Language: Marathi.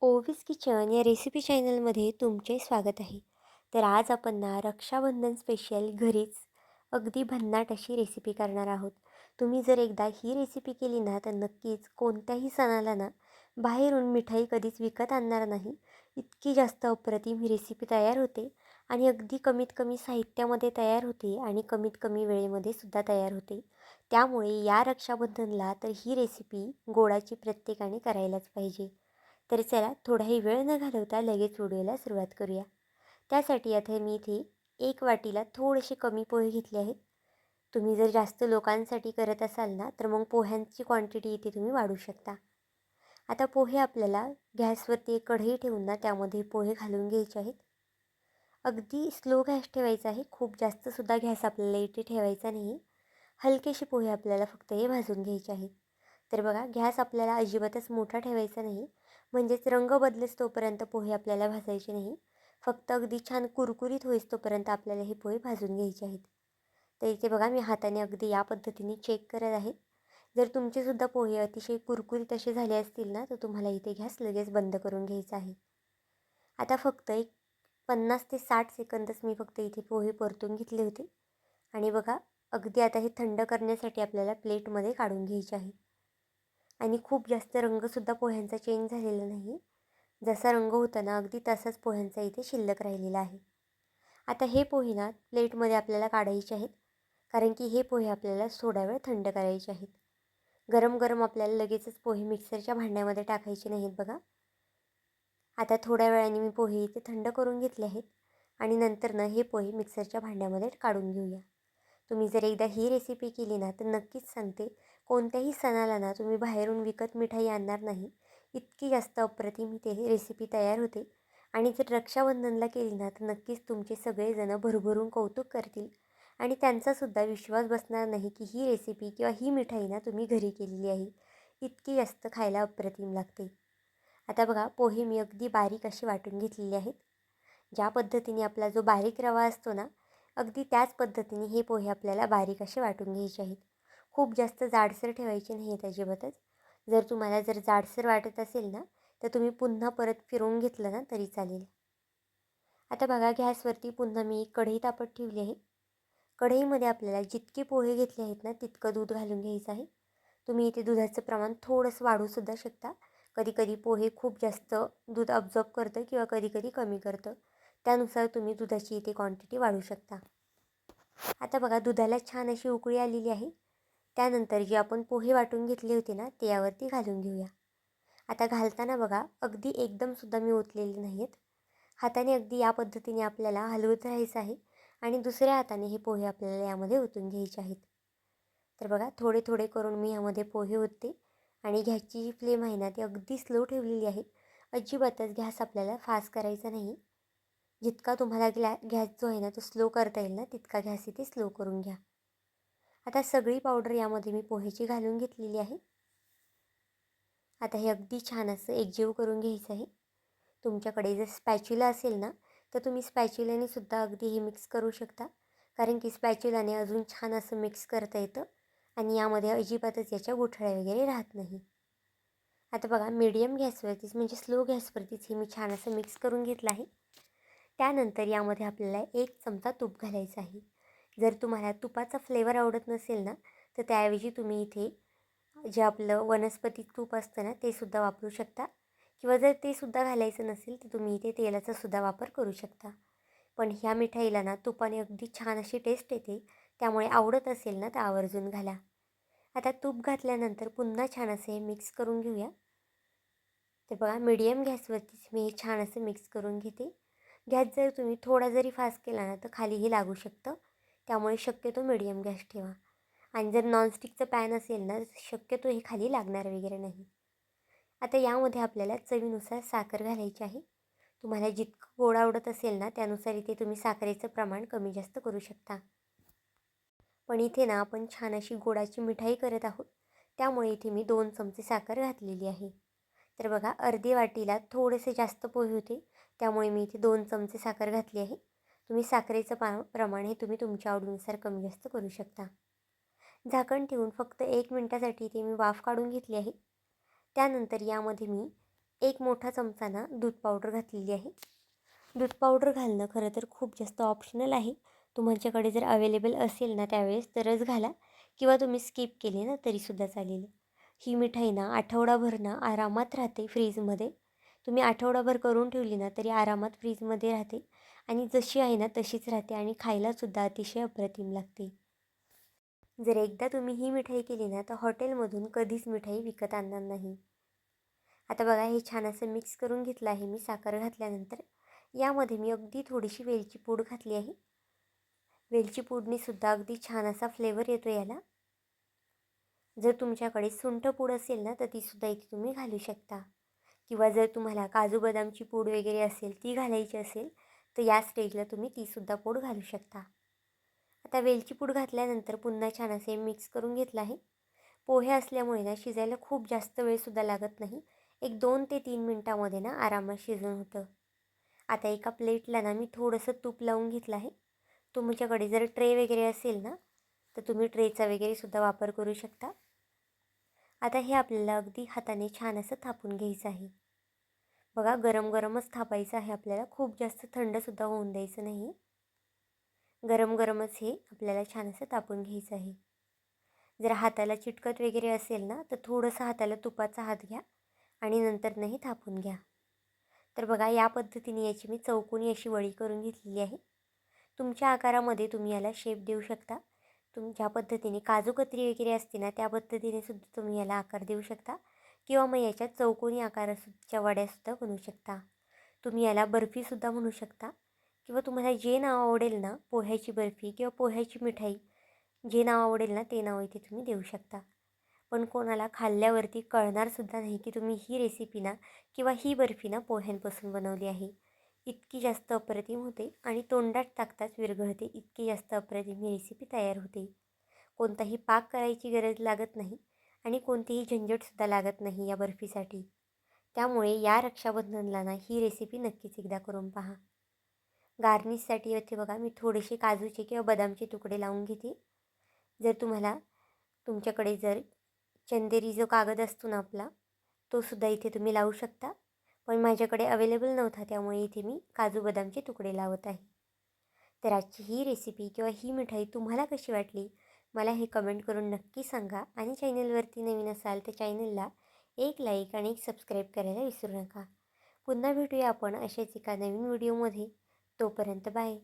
ओवीस किचन या रेसिपी चॅनलमध्ये तुमचे स्वागत आहे. तर आज आपण ना रक्षाबंधन स्पेशल घरीच अगदी भन्नाट अशी रेसिपी करणार आहोत. तुम्ही जर एकदा ही रेसिपी केली ना तर नक्कीच कोणत्याही सणाला ना बाहेरून मिठाई कधीच विकत आणणार नाही. इतकी जास्त अप्रतिम ही रेसिपी तयार होते आणि अगदी कमीत कमी साहित्यामध्ये तयार होते आणि कमीत कमी वेळेमध्ये सुद्धा तयार होते. त्यामुळे या रक्षाबंधनला तर ही रेसिपी गोडाची प्रत्येकाने करायलाच पाहिजे. तर चला थोडाही वेळ न घालवता लगेच व्हिडिओला सुरुवात करूया. त्यासाठी आता मी इथे 1 वाटीला थोडेसे कमी पोहे घेतले आहेत. तुम्ही जर जास्त लोकांसाठी करत असाल ना तर मग पोह्यांची क्वांटिटी इथे तुम्ही वाढवू शकता. आता पोहे आपल्याला गॅसवरती एक कढई ठेवून ना त्यामध्ये पोहे घालून घ्यायचे आहेत. अगदी स्लो गॅस ठेवायचा आहे. खूप जास्तसुद्धा गॅस आपल्याला इथे ठेवायचा नाही. हलकेसे पोहे आपल्याला फक्त हे भाजून घ्यायचे आहेत. तर बघा गॅस आपल्याला अजिबातच मोठा ठेवायचा नाही. म्हणजेच रंग बदलेस तोपर्यंत पोहे आपल्याला भाजायचे नाही. फक्त अगदी छान कुरकुरीत होईस तोपर्यंत आपल्याला हे पोहे भाजून घ्यायचे आहेत. तर इथे बघा मी हाताने अगदी या पद्धतीने चेक करत आहे. जर तुमचेसुद्धा पोहे अतिशय कुरकुरीत असे झाले असतील ना तर तुम्हाला इथे गॅस लगेच बंद करून घ्यायचा आहे. आता फक्त एक 50 ते 60 सेकंदच मी फक्त इथे पोहे परतून घेतले होते. आणि बघा अगदी आता हे थंड करण्यासाठी आपल्याला प्लेटमध्ये काढून घ्यायचे आहे. आणि खूप जास्त रंगसुद्धा पोह्यांचा चेंज झालेला नाही. जसा रंग होता ना अगदी तसाच पोह्यांचा इथे शिल्लक राहिलेला आहे. आता हे पोहे ना प्लेटमध्ये आपल्याला काढायचे आहेत. कारण की हे पोहे आपल्याला थोडा वेळ थंड करायचे आहेत. गरम गरम आपल्याला लगेचच पोहे मिक्सरच्या भांड्यामध्ये टाकायचे नाहीत बघा. आता थोड्या वेळाने मी पोहे इथे थंड करून घेतले आहेत आणि नंतर हे पोहे मिक्सरच्या भांड्यामध्ये काढून घेऊया. तुम्ही जर एकदा ही रेसिपी केली ना तर नक्कीच सांगते कोणत्याही सणाला ना तुम्ही बाहेरून विकत मिठाई आणणार नाही. इतकी जास्त अप्रतिम ते रेसिपी तयार होते आणि जर रक्षाबंधनला केली ना तर नक्कीच तुमचे सगळेजण भरभरून कौतुक करतील आणि त्यांचासुद्धा विश्वास बसणार नाही की ही रेसिपी किंवा ही मिठाई ना तुम्ही घरी केलेली आहे. इतकी जास्त खायला अप्रतिम लागते. आता बघा पोहे मी अगदी बारीक असे वाटून घेतलेले आहेत. ज्या पद्धतीने आपला जो बारीक रवा असतो ना अगदी त्याच पद्धतीने हे पोहे आपल्याला बारीक असे वाटून घ्यायचे आहेत. खूप जास्त जाडसर ठेवायचे नाही आहेत अजिबातच. जर तुम्हाला जाडसर वाटत असेल ना तर तुम्ही पुन्हा परत फिरवून घेतलं ना तरी चालेल. आता बघा गॅसवरती पुन्हा मी कढई तापत ठेवली आहे. कढईमध्ये आपल्याला जितके पोहे घेतले आहेत ना तितकं दूध घालून घ्यायचं आहे. तुम्ही इथे दुधाचं प्रमाण थोडंसं वाढवूसुद्धा शकता. कधी कधी पोहे खूप जास्त दूध अब्झॉर्ब करतं किंवा कधी कधी कमी करतं. त्यानुसार तुम्ही दुधाची इथे क्वांटिटी वाढवू शकता. आता बघा दुधाला छान अशी उकळी आलेली आहे. त्यानंतर जे आपण पोहे वाटून घेतले होते ना ते यावरती घालून घेऊया. आता घालताना बघा अगदी एकदमसुद्धा मी ओतलेले नाही आहेत. हाताने अगदी या पद्धतीने आपल्याला हलवत राहायचं आहे आणि दुसऱ्या हाताने हे पोहे आपल्याला यामध्ये ओतून घ्यायचे आहेत. तर बघा थोडे थोडे करून मी यामध्ये पोहे ओतते आणि गॅसची जी फ्लेम आहे ना ती अगदी स्लो ठेवलेली आहे. अजिबातच गॅस आपल्याला फास्ट करायचा नाही. जितका तुम्हाला गॅस जो आहे ना तो स्लो करता येईल ना तितका गॅस इथे स्लो करून घ्या. आता सगळी पावडर यामध्ये मी पोहेची घालून घेतलेली आहे. आता हे अगदी छान असं एकजीव करून घ्यायचं आहे. तुमच्याकडे जर स्पॅच्युला असेल ना तर तुम्ही स्पॅच्युलाने सुद्धा अगदी हे मिक्स करू शकता. कारण की स्पॅच्युलाने अजून छान असं मिक्स करता येतं आणि यामध्ये अजिबातच याच्या गुठळ्या वगैरे राहत नाही. आता बघा मीडियम गॅसवरतीच म्हणजे स्लो गॅसवरतीच हे मी छान असं मिक्स करून घेतलं आहे. त्यानंतर यामध्ये आपल्याला 1 चमचा तूप घालायचं आहे. जर तुम्हाला तुपाचा फ्लेवर आवडत नसेल ना तर त्याऐवजी तुम्ही इथे जे आपलं वनस्पती तूप असतं ना ते सुद्धा वापरू शकता किंवा जर ते सुद्धा घालायचं नसेल तर तुम्ही इथे तेलाचा सुद्धा वापर करू शकता. पण ह्या मिठाईला ना तुपाने अगदी छान अशी टेस्ट येते. त्यामुळे आवडत असेल ना तर आवर्जून घाला. आता तूप घातल्यानंतर पुन्हा छान असे हे मिक्स करून घेऊया. तर बघा मीडियम गॅसवरतीच मी हे छान असं मिक्स करून घेते. गॅस जर तुम्ही थोडा जरी फास्ट केला ना तर खालीही लागू शकतं. त्यामुळे शक्यतो मीडियम गॅस ठेवा. आणि जर नॉनस्टिकचं पॅन असेल ना शक्यतो हे खाली लागणार वगैरे नाही. आता यामध्ये आपल्याला चवीनुसार साखर घालायची आहे. तुम्हाला जितकं गोड आवडत असेल ना त्यानुसार इथे तुम्ही साखरेचं प्रमाण कमी जास्त करू शकता. पण इथे ना आपण छान अशी गोडाची मिठाई करत आहोत. त्यामुळे इथे मी 2 चमचे साखर घातलेली आहे. तर बघा अर्धी वाटीला थोडेसे जास्त पोहे होते. त्यामुळे मी इथे 2 चमचे साखर घातली आहे. तुम्ही साखरेचं प्रमाण हे तुम्ही तुमच्या आवडीनुसार कमी जास्त करू शकता. झाकण ठेवून फक्त 1 मिनिटासाठी इथे मी वाफ काढून घेतली आहे. त्यानंतर यामध्ये मी एक मोठा चमचा ना दूध पावडर घातलेली आहे. दूध पावडर घालणं खरं तर खूप जास्त ऑप्शनल आहे. तुमच्याकडे जर अवेलेबल असेल ना त्यावेळेस तरच घाला किंवा तुम्ही स्किप केली ना तरीसुद्धा चालेल. ही मिठाई ना आठवडाभर ना आरामात राहते फ्रीजमध्ये. तुम्ही आठवडाभर करून ठेवली ना तरी आरामात फ्रीजमध्ये राहते आणि जशी आहे ना तशीच राहते आणि खायलासुद्धा अतिशय अप्रतिम लागते. जर एकदा तुम्ही ही मिठाई केली ना तर हॉटेलमधून कधीच मिठाई विकत आणणार नाही. आता बघा हे छान असं मिक्स करून घेतलं आहे मी साखर घातल्यानंतर. यामध्ये मी अगदी थोडीशी वेलची पूड घातली आहे. वेलची पूडनीसुद्धा अगदी छान असा फ्लेवर येतो याला. जर तुमच्याकडे सुंठ पूड असेल ना तर तीसुद्धा इथे तुम्ही घालू शकता किंवा जर तुम्हाला काजू बदामची पूड वगैरे असेल ती घालायची असेल तर या स्टेजला तुम्ही तीसुद्धा पूड घालू शकता. आता वेलची पूड घातल्यानंतर पुन्हा छान असे मिक्स करून घेतलं आहे. पोहे असल्यामुळे ना शिजायला खूप जास्त वेळसुद्धा लागत नाही. एक 2 ते 3 मिनटामध्ये ना आरामात शिजून होतं. आता एका प्लेटला ना मी थोडंसं तूप लावून घेतलं आहे. तुमच्याकडे जर ट्रे वगैरे असेल ना तर तुम्ही ट्रेचा वगैरेसुद्धा वापर करू शकता. आता हे आपल्याला अगदी हाताने छान असं थापून घ्यायचं आहे. बघा गरम गरमच थापायचं आहे आपल्याला, खूप जास्त थंडसुद्धा होऊन द्यायचं नाही. गरम गरमच हे आपल्याला छान असं तापून घ्यायचं आहे. जर हाताला चिटकत वगैरे असेल ना तर थोडंसं हाताला तुपाचा हात घ्या आणि नंतर नाही थापून घ्या. तर बघा या पद्धतीने याची मी चौकोनी अशी वडी करून घेतलेली आहे. तुमच्या आकारामध्ये तुम्ही याला शेप देऊ शकता. ज्या पद्धतीने काजू कतरी वगैरे असते ना त्या पद्धतीने सुद्धा तुम्ही याला आकार देऊ शकता किंवा मग याच्यात चौकोनी आकाराच्या वड्यासुद्धा बनवू शकता. तुम्ही याला बर्फीसुद्धा म्हणू शकता किंवा तुम्हाला जे नाव आवडेल ना पोह्याची बर्फी किंवा पोह्याची मिठाई जे नाव आवडेल ना ते नाव इथे तुम्ही देऊ शकता. पण कोणाला खाल्ल्यावरती कळणारसुद्धा नाही की तुम्ही ही रेसिपी ना किंवा ही बर्फी ना पोह्यांपासून बनवली आहे. इतकी जास्त अप्रतिम होते आणि तोंडात टाकताच विरघळते, इतकी जास्त अप्रतिम ही रेसिपी तयार होते. कोणताही पाक करायची गरज लागत नाही आणि कोणतीही झंझटसुद्धा लागत नाही या बर्फीसाठी. त्यामुळे या रक्षाबंधनला ना ही रेसिपी नक्कीच एकदा करून पहा. गार्निशसाठी इथे बघा मी थोडेसे काजूचे किंवा बदामचे तुकडे लावून घेते. जर तुम्हाला तुमच्याकडे जर चंदेरी जो कागद असतो ना आपला तो सुद्धा इथे तुम्ही लावू शकता. पण माझ्याकडे अवेलेबल नव्हता त्यामुळे इथे मी काजू बदामचे तुकडे लावत आहे. तर आजची ही रेसिपी किंवा ही मिठाई तुम्हाला कशी वाटली मला हे कमेंट करून नक्की सांगा आणि चॅनलवरती नवीन असाल तर चॅनलला एक लाईक आणि एक सबस्क्राईब करायला विसरू नका. पुन्हा भेटूया आपण अशाच एका नवीन व्हिडिओमध्ये. तोपर्यंत बाय.